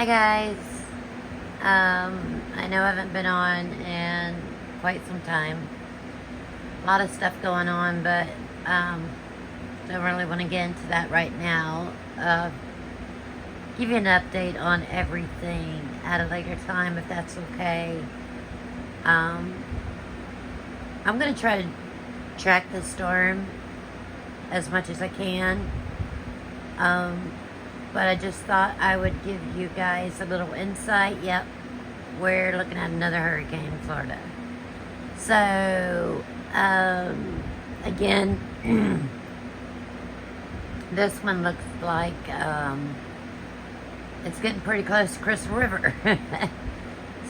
Hi guys. I know I haven't been on in quite some time. A lot of stuff going on, but don't really want to get into that right now. Give you an update on everything at a later time if that's okay. I'm going to try to track the storm as much as I can. But I just thought I would give you guys a little insight. Yep, we're looking at another hurricane in Florida. So, again, this one looks like it's getting pretty close to Crystal River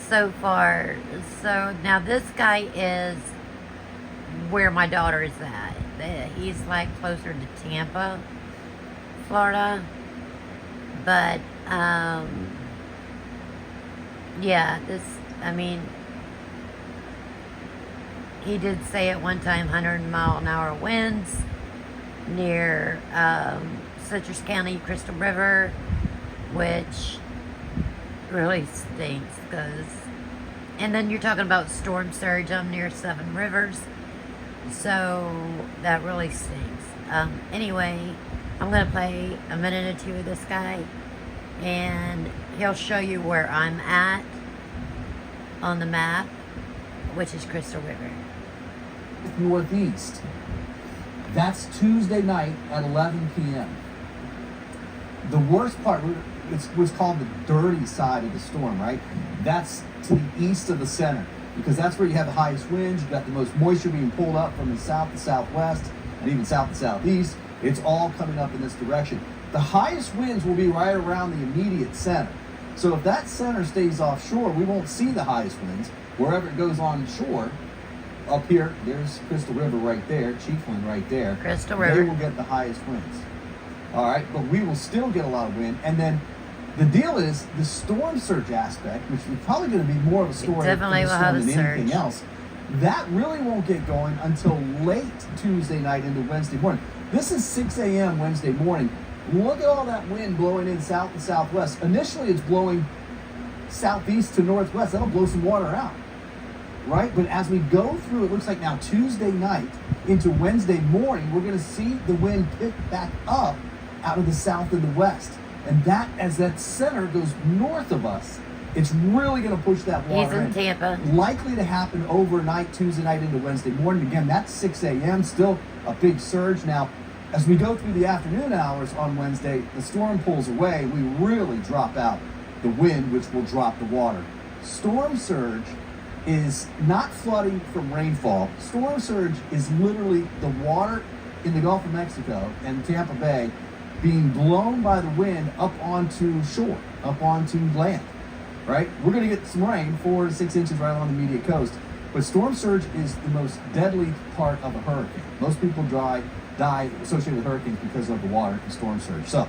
so far. So now this guy is where my daughter is at. He's like closer to Tampa, Florida. But, yeah, he did say at one time 100-mile-an-hour winds near Citrus County, Crystal River, which really stinks, and then you're talking about storm surge. I'm near Seven Rivers, so that really stinks. Anyway, I'm going to play a minute or two of this guy, and he'll show you where I'm at on the map, which is Crystal River. Northeast. That's Tuesday night at 11 p.m. The worst part, it's what's called the dirty side of the storm, right? That's to the east of the center, because that's where you have the highest winds. You've got the most moisture being pulled up from the south to southwest, and even south to southeast. It's all coming up in this direction. The highest winds will be right around the immediate center. So if that center stays offshore, we won't see the highest winds. Wherever it goes on shore, up here, there's Crystal River right there, Chiefland right there. Crystal River. They will get the highest winds. All right, but we will still get a lot of wind. And then the deal is the storm surge aspect, which is probably going to be more of a story than anything else. That really won't get going until late Tuesday night into Wednesday morning. This is 6 a.m. Wednesday morning. Look at all that wind blowing in south and southwest. Initially, it's blowing southeast to northwest. That'll blow some water out, right? But as we go through, it looks like now Tuesday night into Wednesday morning, we're going to see the wind pick back up out of the south and the west. And that, as that center goes north of us, it's really going to push that water in. He's in Tampa. Likely to happen overnight, Tuesday night into Wednesday morning. Again, that's 6 a.m. Still a big surge. Now, as we go through the afternoon hours on Wednesday, the storm pulls away. We really drop out the wind, which will drop the water. Storm surge is not flooding from rainfall. Storm surge is literally the water in the Gulf of Mexico and Tampa Bay being blown by the wind up onto shore, up onto land. Right? We're going to get some rain, 4 to 6 inches right along the immediate coast. But storm surge is the most deadly part of a hurricane. Most people die associated with hurricanes because of the water and storm surge. So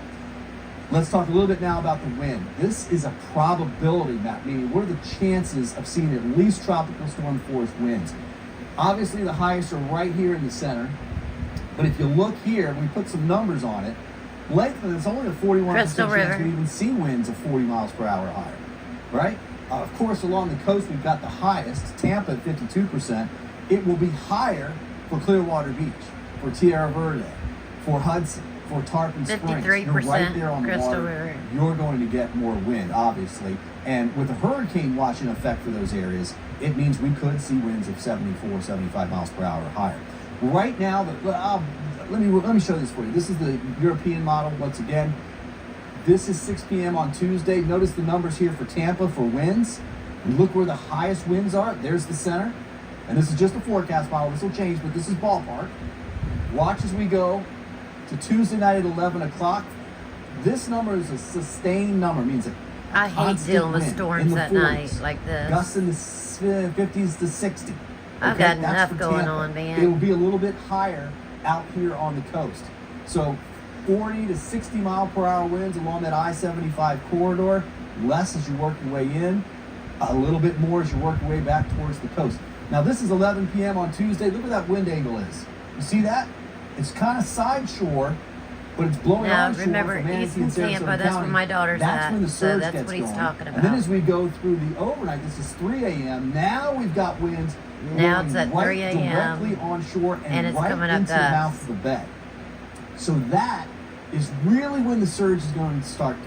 let's talk a little bit now about the wind. This is a probability map, meaning what are the chances of seeing at least tropical storm force winds? Obviously, the highest are right here in the center. But if you look here, we put some numbers on it. Lakeland, it's only a 41% chance we even see winds of 40 miles per hour or higher. Right? Of course, along the coast, we've got the highest, Tampa at 52%. It will be higher for Clearwater Beach, for Tierra Verde, for Hudson, for Tarpon Springs. 53% You're right there on the Crystal water. River. You're going to get more wind, obviously. And with a hurricane watch in effect for those areas, it means we could see winds of 74, 75 miles per hour or higher. Right now, let me show this for you. This is the European model once again. This is 6 p.m. on Tuesday. Notice the numbers here for Tampa for winds. And look where the highest winds are. There's the center. And this is just a forecast model. This will change, but this is ballpark. Watch as we go to Tuesday night at 11 o'clock. This number is a sustained number. It means I hate dealing with storms at night like this. Gusts in the 50s to 60. I've got enough going on, man. It will be a little bit higher out here on the coast. So 40 to 60 mile per hour winds along that I-75 corridor, less as you work your way in, a little bit more as you work your way back towards the coast. Now this is 11 p.m. on Tuesday. Look where that wind angle is. You see that? It's kind of side shore but it's blowing Now, onshore remember, from Manatee East and in Sarasota Tampa, that's County. where my daughter's That's at, when the so surge that's gets what he's going. talking And then about. as we go through the overnight, this is 3 a.m. Now we've got winds Now blowing it's at right 3 a.m., directly onshore and it's right coming up into the mouth of the bay. So that is really when the surge is going to start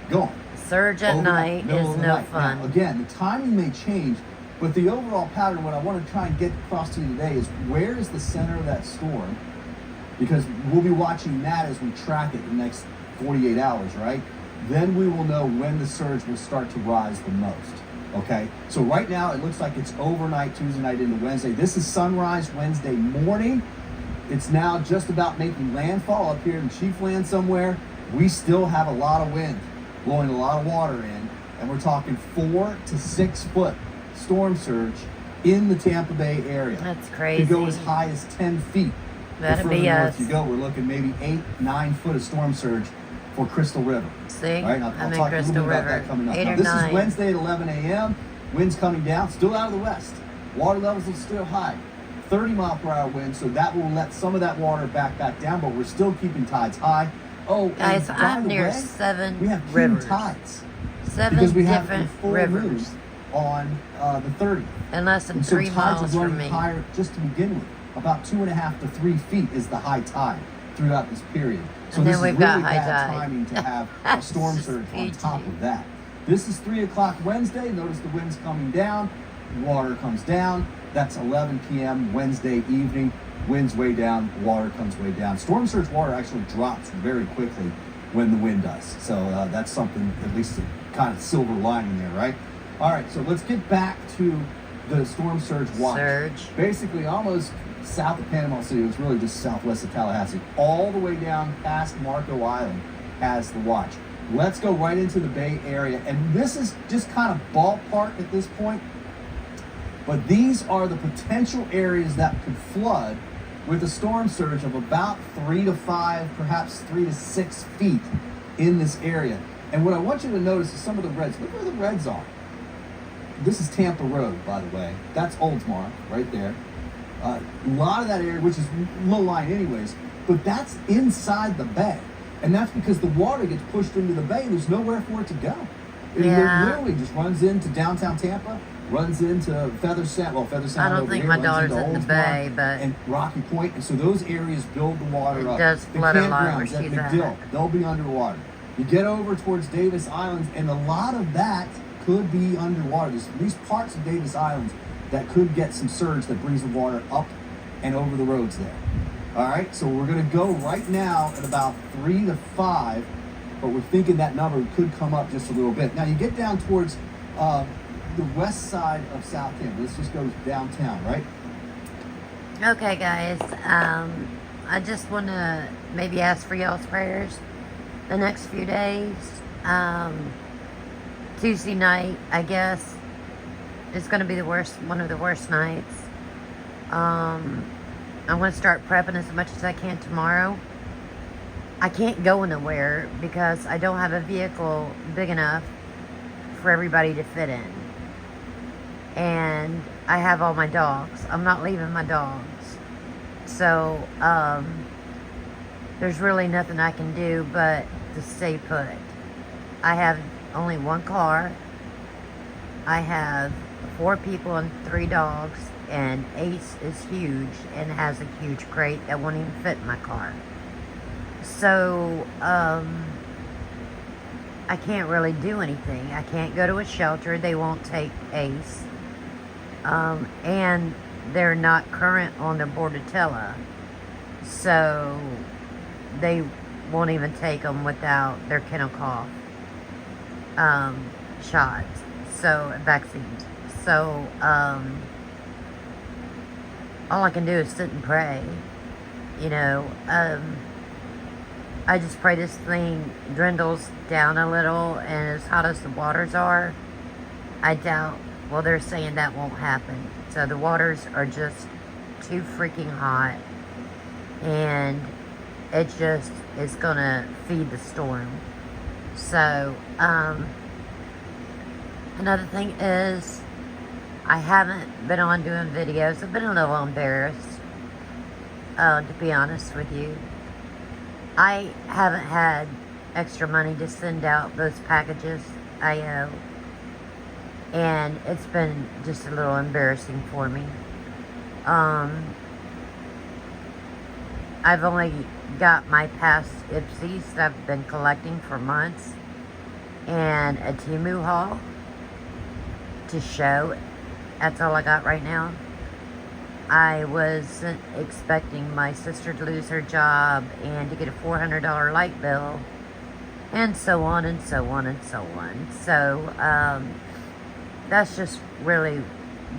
going. Surge at Overnight, night middle is of the no night. fun. Now, again, the timing may change, but the overall pattern, what I want to try and get across to you today is where is the center of that storm? Because we'll be watching that as we track it the next 48 hours, right? Then we will know when the surge will start to rise the most, okay? So right now, it looks like it's overnight, Tuesday night into Wednesday. This is sunrise Wednesday morning. It's now just about making landfall up here in Chiefland somewhere. We still have a lot of wind, blowing a lot of water in, and we're talking 4 to 6 foot storm surge in the Tampa Bay area. That's crazy. Could go as high as 10 feet. That'd The further be north us. you go, we're looking maybe 8, 9 foot of storm surge for Crystal River. See? All right, I'll I'm talk in a little Crystal bit about River. that coming up. 8 Now, or this 9. is Wednesday at 11 a.m. Winds coming down, still out of the west. Water levels are still high. 30 mile per hour wind, so that will let some of that water back down, but we're still keeping tides high. Oh, Guys, and by I'm the near way, 7 we have king rivers. tides 7 because we have a different full rivers. moon on the 30th. And less than And so 3 tides miles are from running me. higher just to begin with. About 2.5 to 3 feet is the high tide throughout this period. So And this then we've is really got high bad tide. timing to have a storm Just surge on PG. top of that. This is 3 o'clock Wednesday. Notice the wind's coming down. Water comes down. That's 11 p.m. Wednesday evening. Wind's way down. Water comes way down. Storm surge water actually drops very quickly when the wind does. So that's something, at least a kind of silver lining there, right? All right, so let's get back to the storm surge watch. Surge. Basically, almost south of Panama City. It's really just southwest of Tallahassee. All the way down past Marco Island has the watch. Let's go right into the Bay Area. And this is just kind of ballpark at this point. But these are the potential areas that could flood with a storm surge of about 3 to 5, perhaps 3 to 6 feet in this area. And what I want you to notice is some of the reds. Look where the reds are. This is Tampa Road, by the way. That's Oldsmar right there. A lot of that area, which is low line anyways, but that's inside the bay. And that's because the water gets pushed into the bay and there's nowhere for it to go. It literally just runs into downtown Tampa, runs into Feather Sound. Well, Feather Sound I don't over think here, my runs daughter's into in the Oldsmar bay, but and Rocky Point. And so those areas build the water it up. does The flood a lot where campgrounds at she's McDill, at. they'll be underwater. You get over towards Davis Islands, and a lot of that could be underwater. There's at least parts of Davis Islands that could get some surge that brings the water up and over the roads there. All right, so we're going to go right now at about 3 to 5, but we're thinking that number could come up just a little bit. Now you get down towards the west side of South Tampa. Let's just go downtown, right? Okay, guys. I just want to maybe ask for y'all's prayers the next few days. Tuesday night, I guess, is going to be the worst, one of the worst nights. I'm going to start prepping as much as I can tomorrow. I can't go anywhere because I don't have a vehicle big enough for everybody to fit in. And I have all my dogs. I'm not leaving my dogs. So, there's really nothing I can do but to stay put. I have only one car. I have 4 people and 3 dogs. And Ace is huge and has a huge crate that won't even fit in my car. So, I can't really do anything. I can't go to a shelter. They won't take Ace. And they're not current on their Bordetella. So, they won't even take them without their kennel cough shots. So, vaccines. So, all I can do is sit and pray. You know, I just pray this thing dwindles down a little, and as hot as the waters are, I doubt, well, they're saying that won't happen. So the waters are just too freaking hot, and it just is gonna feed the storm. So, another thing is, I haven't been on doing videos. I've been a little embarrassed, to be honest with you. I haven't had extra money to send out those packages I owe. And it's been just a little embarrassing for me. I've only got my past Ipsies that I've been collecting for months and a Temu haul to show. That's all I got right now. I wasn't expecting my sister to lose her job and to get a $400 light bill, and so on and so on and so on. So, that's just really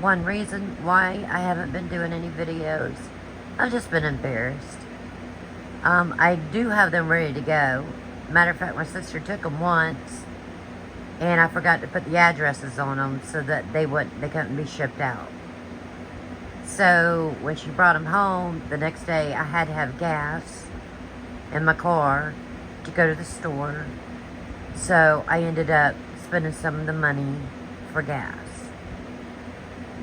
one reason why I haven't been doing any videos. I've just been embarrassed. I do have them ready to go. Matter of fact, my sister took them once, and I forgot to put the addresses on them so that they couldn't be shipped out. So when she brought them home, the next day I had to have gas in my car to go to the store. So I ended up spending some of the money for gas.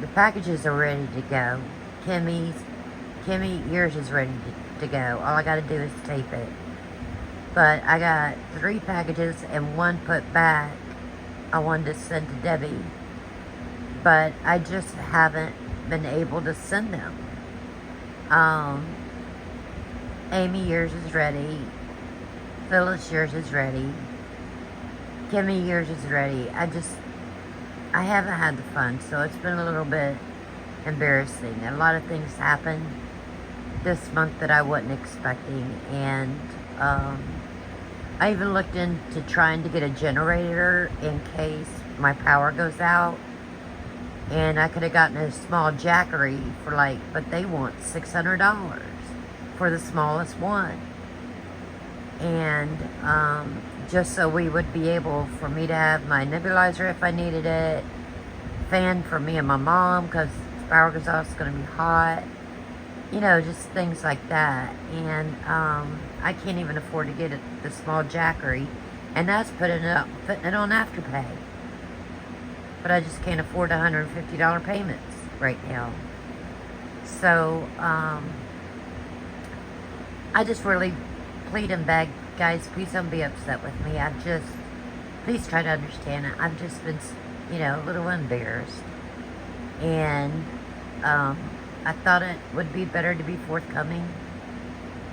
The packages are ready to go. Kimmy, yours is ready to go. All I got to do is tape it. But I got 3 packages and 1 put back I wanted to send to Debbie. But I just haven't been able to send them. Amy, yours is ready. Phyllis, yours is ready. Kimmy, yours is ready. I haven't had the funds, so it's been a little bit embarrassing. A lot of things happened this month that I wasn't expecting, and I even looked into trying to get a generator in case my power goes out, and I could have gotten a small jackery for but they want $600 for the smallest one, and just so we would be able for me to have my nebulizer if I needed it, fan for me and my mom because if power goes off it's going to be hot, just things like that. And I can't even afford to get the small jackery, and that's fitting it on Afterpay. But I just can't afford $150 payments right now. So I just really plead and beg, guys, please don't be upset with me. Please try to understand it. I've just been, a little embarrassed. And I thought it would be better to be forthcoming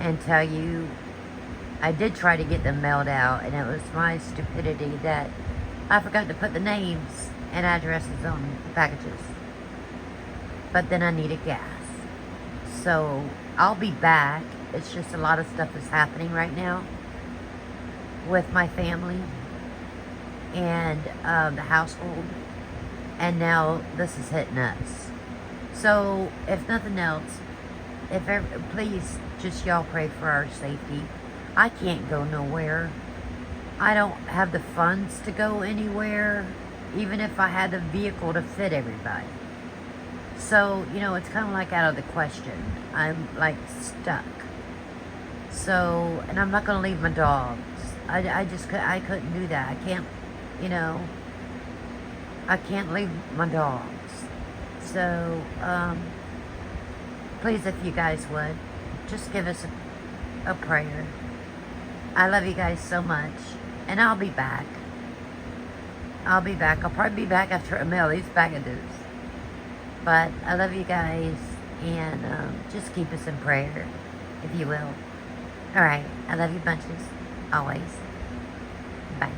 and tell you I did try to get them mailed out, and it was my stupidity that I forgot to put the names and addresses on the packages. But then I needed gas. So I'll be back. It's just a lot of stuff is happening right now with my family and the household, and now this is hitting us. So if nothing else, please just y'all pray for our safety. I can't go nowhere. I don't have the funds to go anywhere, even if I had the vehicle to fit everybody. So, it's kind of out of the question. I'm stuck. So, and I'm not going to leave my dogs. I couldn't do that. I can't, I can't leave my dogs. So, please, if you guys would, just give us a prayer. I love you guys so much. And I'll be back. I'll probably be back after I mail these packages. But I love you guys. And just keep us in prayer, if you will. Alright, I love you bunches. Always. Bye.